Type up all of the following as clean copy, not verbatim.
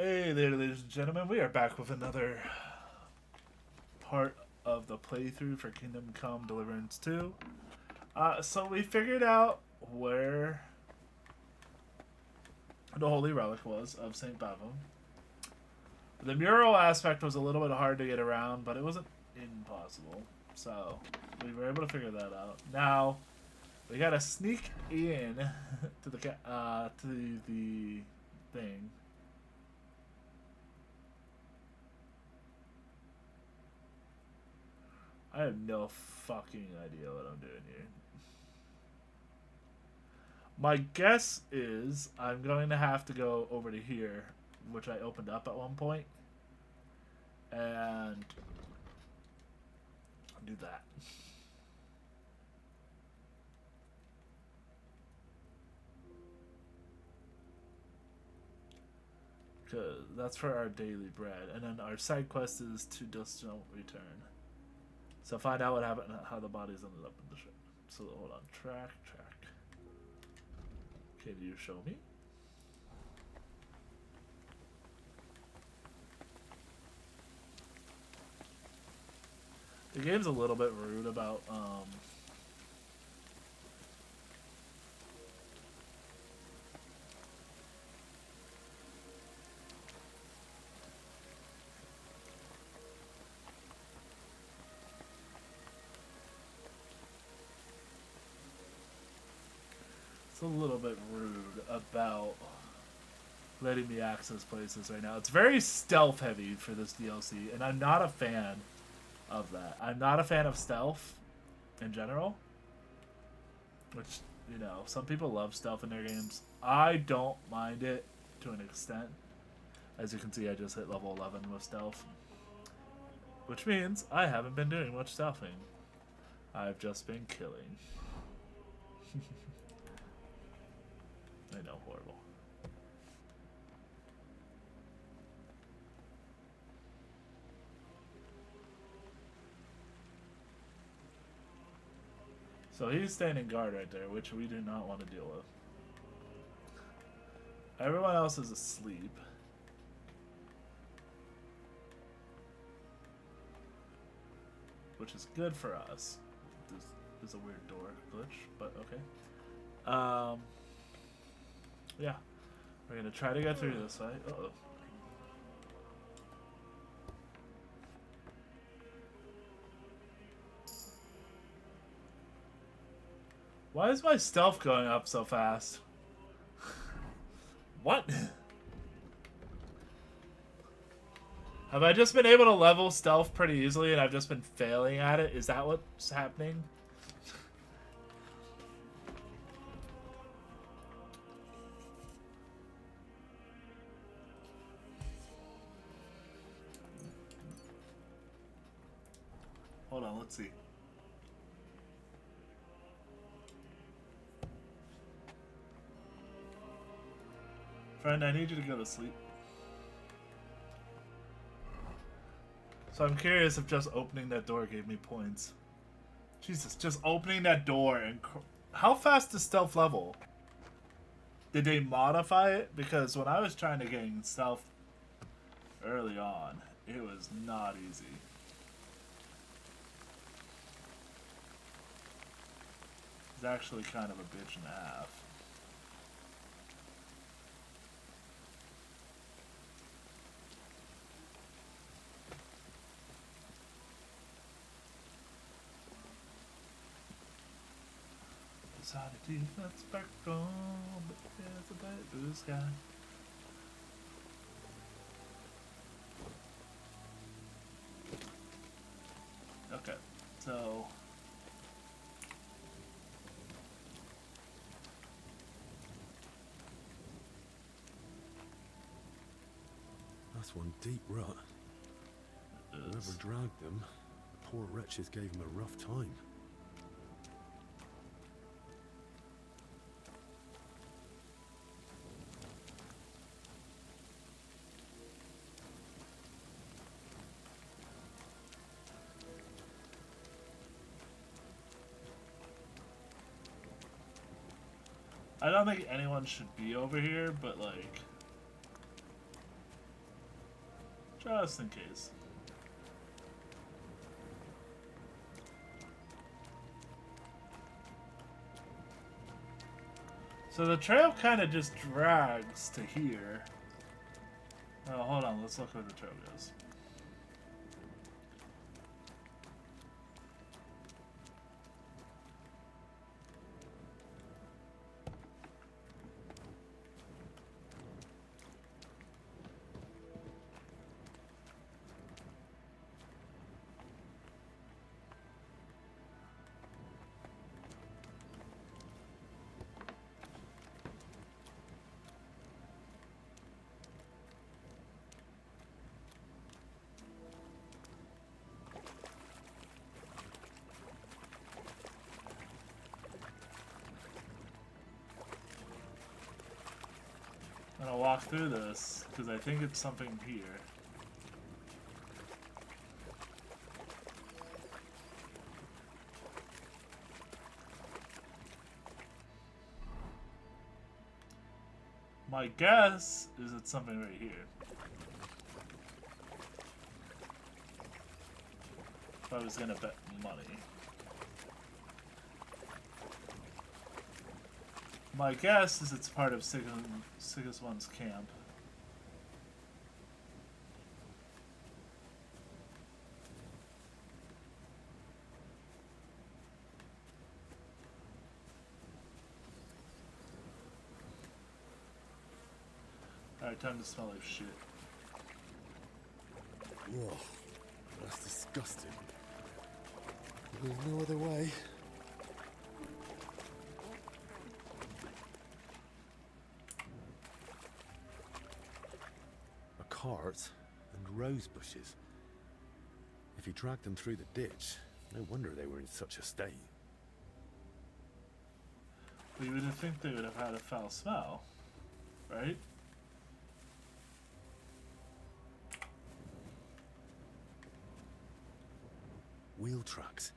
Hey there, ladies and gentlemen. We are back with another part of the playthrough for Kingdom Come Deliverance 2. So we figured out where the Holy Relic was of St. Bavum. The mural aspect was a little bit hard to get around, but it wasn't impossible. So we were able to figure that out. Now we gotta sneak in to the thing. I have no fucking idea what I'm doing here. My guess is I'm going to have to go over to here, which I opened up at one point, and do that. Because that's for our daily bread. And then our side quest is to just don't return. So find out what happened, how the bodies ended up in the ship. So hold on, track. Can you show me? The game's a little bit rude about it's a little bit rude about letting me access places right now. It's very stealth heavy for this DLC, and I'm not a fan of that. I'm not a fan of stealth in general, which, you know, some people love stealth in their games. I don't mind it to an extent. As you can see, I just hit level 11 with stealth, which means I haven't been doing much stealthing. I've just been killing. I know, horrible. So he's standing guard right there, which we do not want to deal with. Everyone else is asleep. Which is good for us. This is a weird door glitch, but okay. Yeah. We're gonna try to get through this way. Uh-oh. Why is my stealth going up so fast? What? Have I just been able to level stealth pretty easily and I've just been failing at it? Is that what's happening? Hold on, let's see. Friend, I need you to go to sleep. So I'm curious if just opening that door gave me points. Jesus, just opening that door and... How fast is stealth level? Did they modify it? Because when I was trying to gain stealth early on, it was not easy. It's actually kind of a bitch and a half. Society, let's back on, but there's a bright blue sky. Okay, so... That's one deep rut. Whoever dragged them, the poor wretches gave him a rough time. I don't think anyone should be over here, but like... Just in case. So the trail kind of just drags to here. Oh, hold on. Let's look where the trail goes. I'm gonna walk through this because I think it's something here. My guess is it's something right here. If I was gonna bet money. My guess is it's part of Sigismund's camp. Alright, time to smell like shit. Whoa, that's disgusting. There's no other way. A cart and rose bushes. If he dragged them through the ditch, no wonder they were in such a state. But you would think they would have had a foul smell, right? Wheel tracks.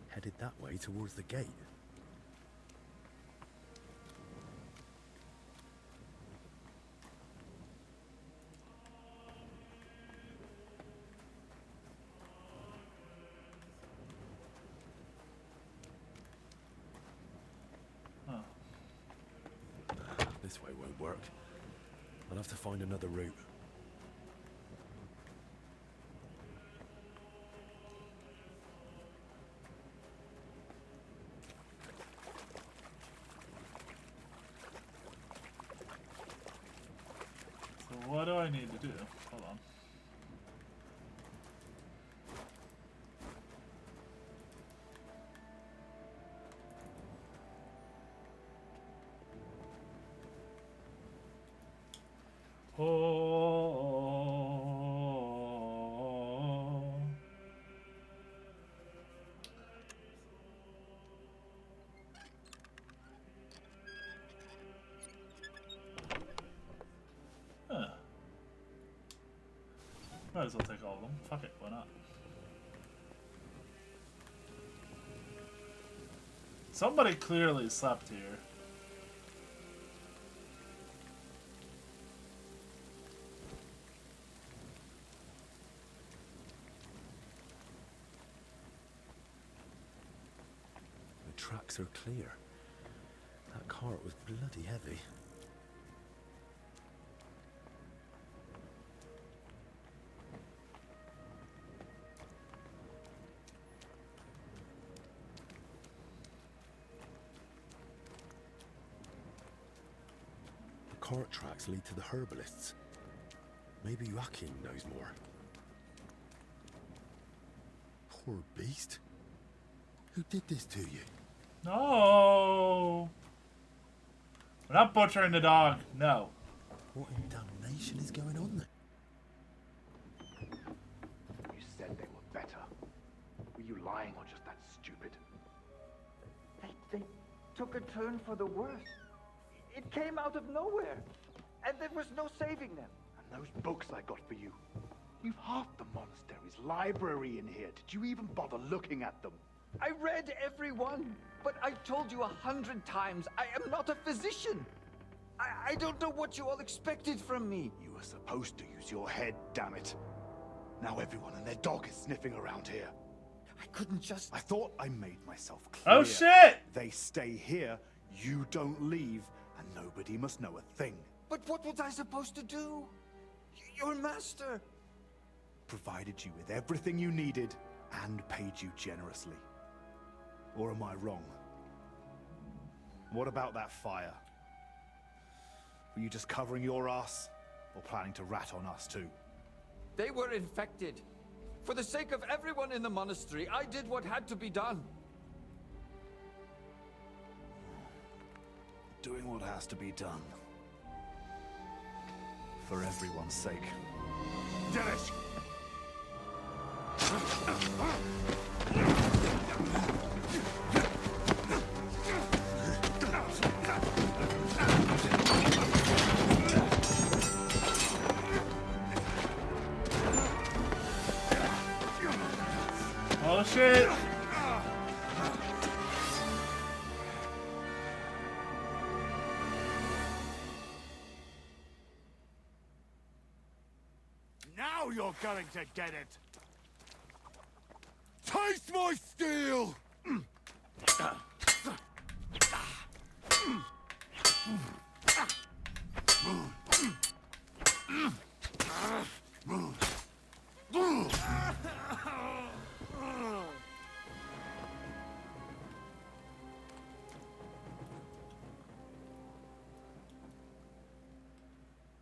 Headed that way towards the gate. Huh. This way won't work. I'll have to find another route. What do I need to do? Hold on. Oh. Huh. Might as well take all of them. Fuck it, why not? Somebody clearly slept here. The tracks are clear. That cart was bloody heavy. Cart tracks lead to the herbalists. Maybe Joachim knows more. Poor beast. Who did this to you? No! We're not butchering the dog, no. What in damnation is going on there? You said they were better. Were you lying or just that stupid? They took a turn for the worse. It came out of nowhere, and there was no saving them. And those books I got for you. You've half the monastery's library in here. Did you even bother looking at them? I read every one, but I told you 100 times I am not a physician. I don't know what you all expected from me. You were supposed to use your head, damn it. Now everyone and their dog is sniffing around here. I couldn't just... I thought I made myself clear. Oh shit! They stay here, you don't leave, and nobody must know a thing. But what was I supposed to do? Your master. Provided you with everything you needed and paid you generously. Or am I wrong? What about that fire? Were you just covering your ass, or planning to rat on us too? They were infected. For the sake of everyone in the monastery, I did what had to be done. Doing what has to be done. For everyone's sake. Dennis! Oh shit! Now you're going to get it! Taste my steel!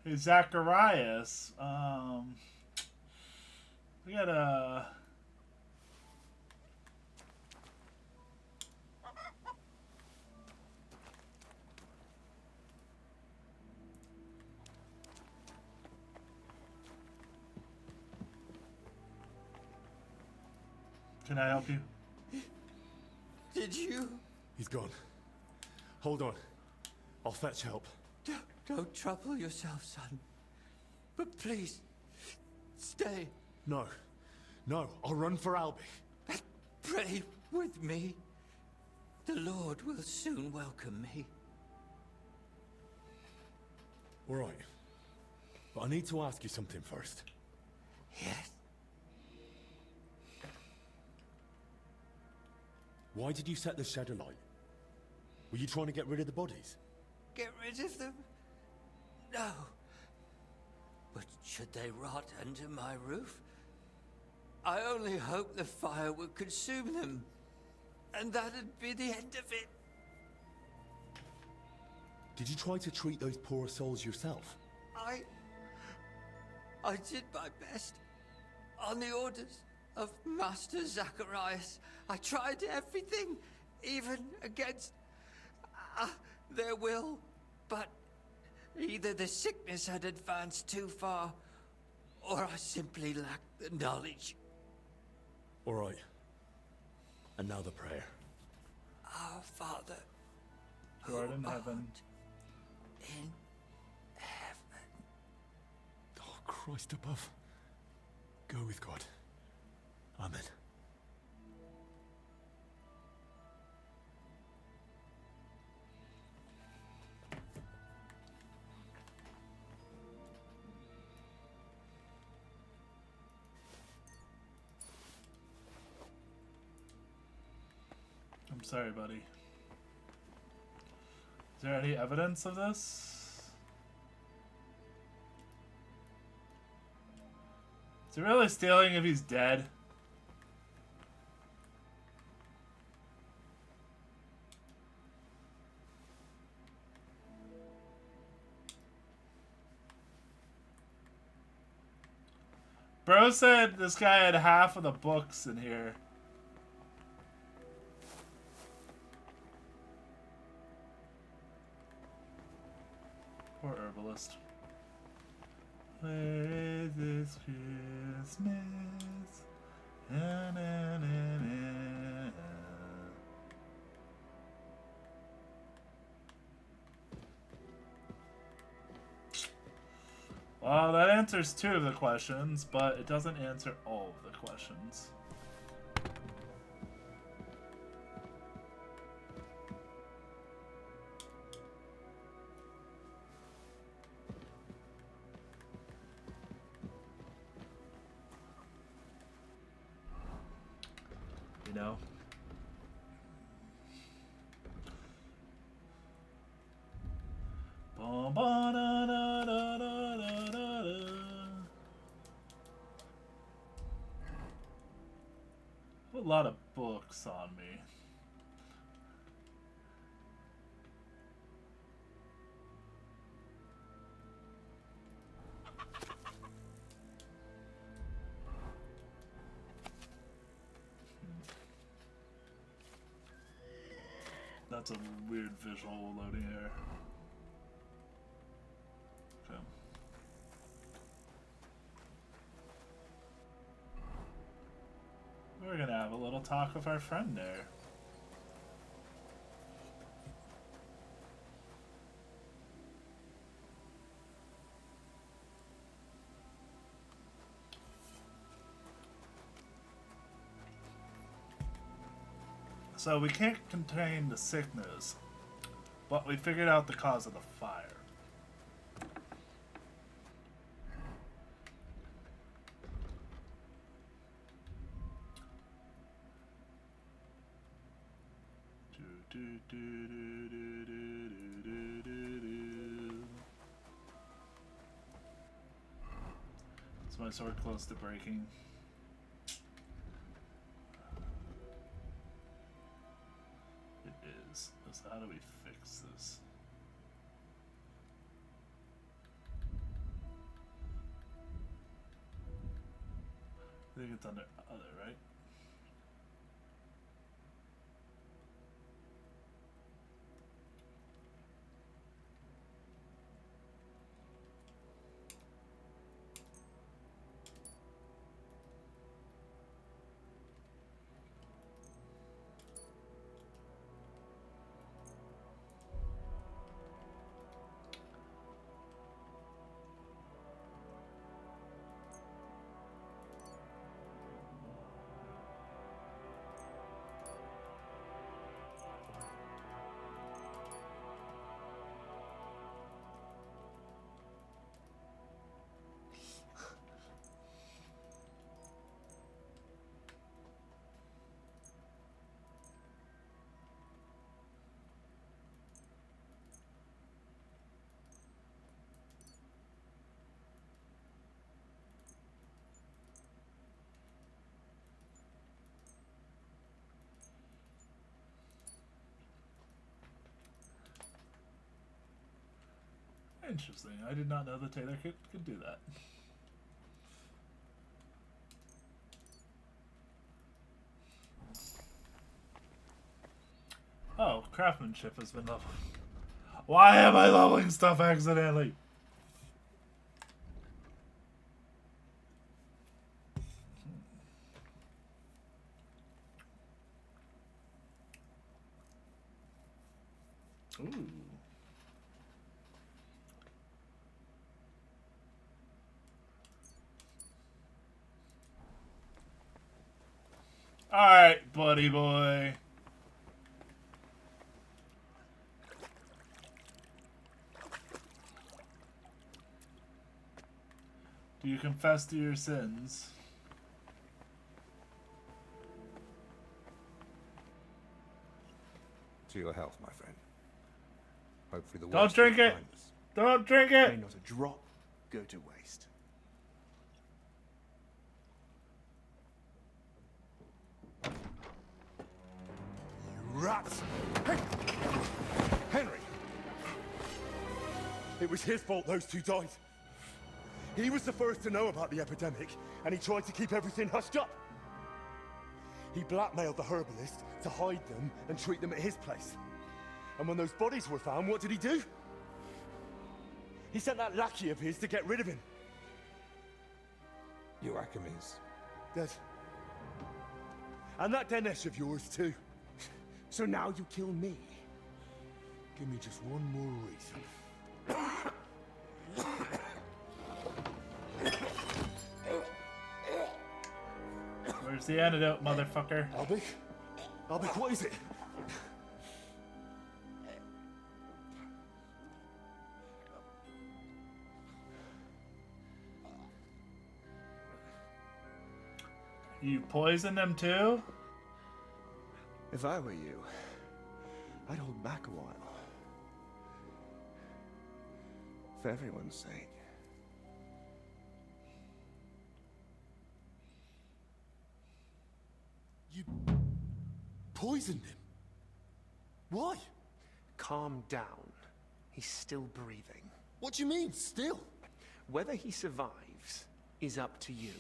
Hey, Zacharias. We gotta. Can I help you? Did you? He's gone. Hold on. I'll fetch help. Don't trouble yourself, son. But please, stay. No. No, I'll run for Albie. Pray with me. The Lord will soon welcome me. All right. But I need to ask you something first. Yes. Why did you set the shed alight? Were you trying to get rid of the bodies? Get rid of them? No. But should they rot under my roof? I only hope the fire would consume them. And that'd be the end of it. Did you try to treat those poor souls yourself? I did my best. On the orders of Master Zacharias. I tried everything, even against their will. But either the sickness had advanced too far, or I simply lacked the knowledge. All right. And now the prayer. Our Father, Who art in heaven. in heaven. Oh, Christ above. Go with God. Amen. I'm sorry, buddy. Is there any evidence of this? Is he really stealing if he's dead? Bro said this guy had half of the books in here. Poor herbalist. Where is this Christmas? Na, na, na, na. Well, that answers 2 of the questions, but it doesn't answer all of the questions. know? A lot of books on me. That's a weird visual loading here. Okay. We're gonna have a little talk with our friend there. So we can't contain the sickness, but we figured out the cause of the fire. Is my sword close to breaking? It is. So how do we fix this? I think it's under other, right? Interesting. I did not know the tailor could do that. Oh, craftsmanship has been leveled. Why am I leveling stuff accidentally? Ooh. Alright, buddy boy. Do you confess to your sins? To your health, my friend. Hopefully the Don't worst drink is it! behind us. Don't drink May it! not a drop go to waste. You rats! Hey! Henry! It was his fault those two died. He was the first to know about the epidemic, and he tried to keep everything hushed up. He blackmailed the herbalist to hide them and treat them at his place. And when those bodies were found, what did he do? He sent that lackey of his to get rid of him. Joachim's. Dead. And that Dinesh of yours, too. So now you kill me. Give me just one more reason. Where's the antidote, motherfucker? Albie? Albie, what is it? You poisoned them too? If I were you, I'd hold back a while. For everyone's sake. You poisoned him. Why? Calm down. He's still breathing. What do you mean, still? Whether he survives is up to you,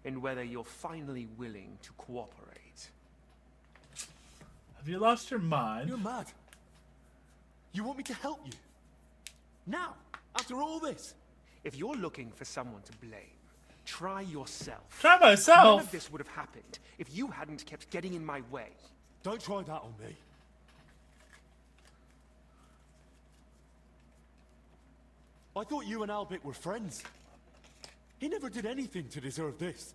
and whether you're finally willing to cooperate. Have you lost your mind? You're mad. You want me to help you? Now? After all this? If you're looking for someone to blame, try yourself. Try None myself. of this would have happened if you hadn't kept getting in my way. Don't try that on me. I thought you and Albert were friends. He never did anything to deserve this.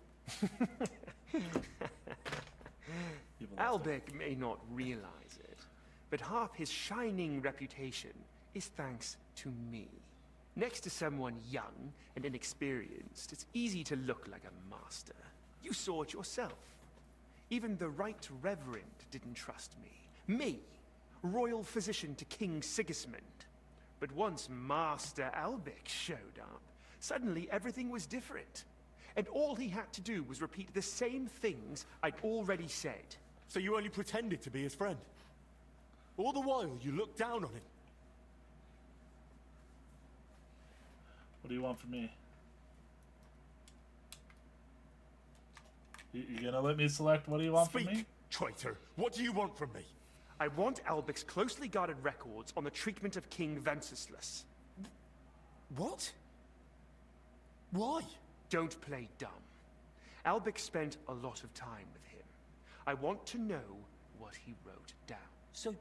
Albec may not realize it, but half his shining reputation is thanks to me. Next to someone young and inexperienced, it's easy to look like a master. You saw it yourself. Even the Right Reverend didn't trust me. Me, royal physician to King Sigismund. But once Master Albec showed up, suddenly everything was different. And all he had to do was repeat the same things I'd already said. So you only pretended to be his friend. All the while, you looked down on him. What do you want from me? You gonna let me select what do you want Speak, from me? traitor. What do you want from me? I want Albec's closely guarded records on the treatment of King Wenceslas. What? Why? Don't play dumb. Albec spent a lot of time with him. I want to know what he wrote down. So,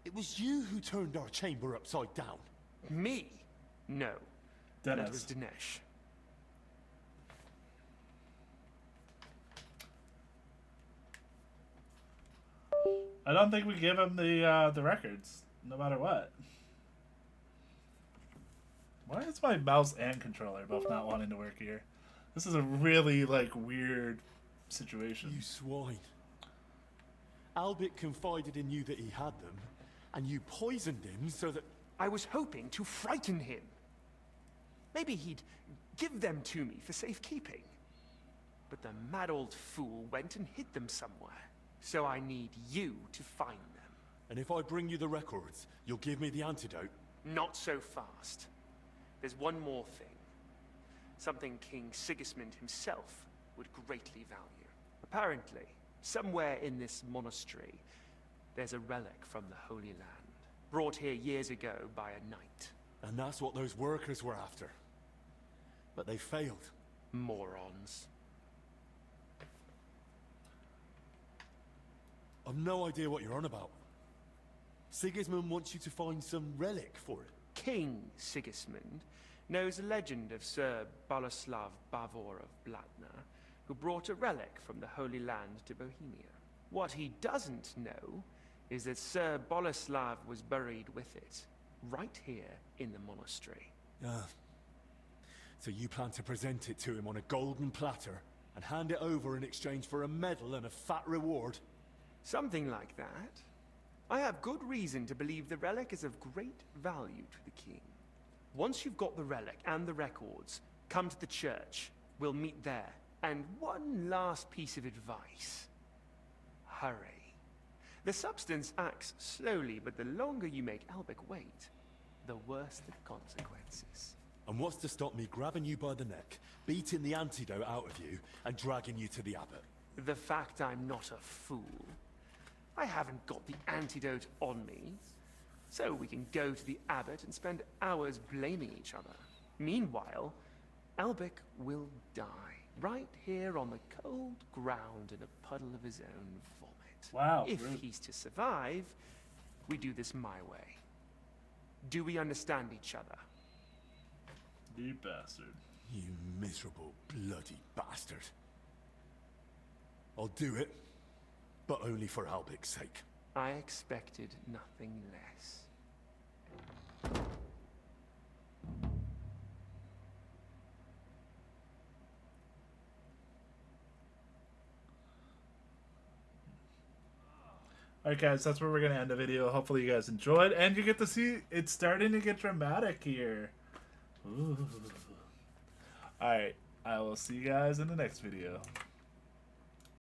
it was you who turned our chamber upside down? Me? No. That Dennis. was Dinesh. I don't think we give him the records, no matter what. Why is my mouse and controller both not wanting to work here? This is a really, like, weird situation. You swine. Albert confided in you that he had them, and you poisoned him so that... I was hoping to frighten him. Maybe he'd give them to me for safekeeping. But the mad old fool went and hid them somewhere. So I need you to find them. And if I bring you the records, you'll give me the antidote? Not so fast. There's one more thing. Something King Sigismund himself would greatly value. Apparently, somewhere in this monastery, there's a relic from the Holy Land, brought here years ago by a knight. And that's what those workers were after. But they failed. Morons. I've no idea what you're on about. Sigismund wants you to find some relic for it. King Sigismund knows a legend of Sir Boleslav Bavor of Blatna, who brought a relic from the Holy Land to Bohemia. What he doesn't know is that Sir Boleslav was buried with it, right here in the monastery. So you plan to present it to him on a golden platter and hand it over in exchange for a medal and a fat reward? Something like that. I have good reason to believe the relic is of great value to the king. Once you've got the relic and the records, come to the church. We'll meet there. And one last piece of advice. Hurry. The substance acts slowly, but the longer you make Albec wait, the worse the consequences. And what's to stop me grabbing you by the neck, beating the antidote out of you, and dragging you to the abbot? The fact I'm not a fool. I haven't got the antidote on me, so we can go to the abbot and spend hours blaming each other. Meanwhile, Albec will die, right here on the cold ground in a puddle of his own vomit. Wow, If rude. he's to survive, we do this my way. Do we understand each other? You bastard. You miserable bloody bastard. I'll do it, but only for Albic's sake. I expected nothing less. Alright guys, that's where we're going to end the video. Hopefully you guys enjoyed. And you get to see it's starting to get dramatic here. Alright, I will see you guys in the next video.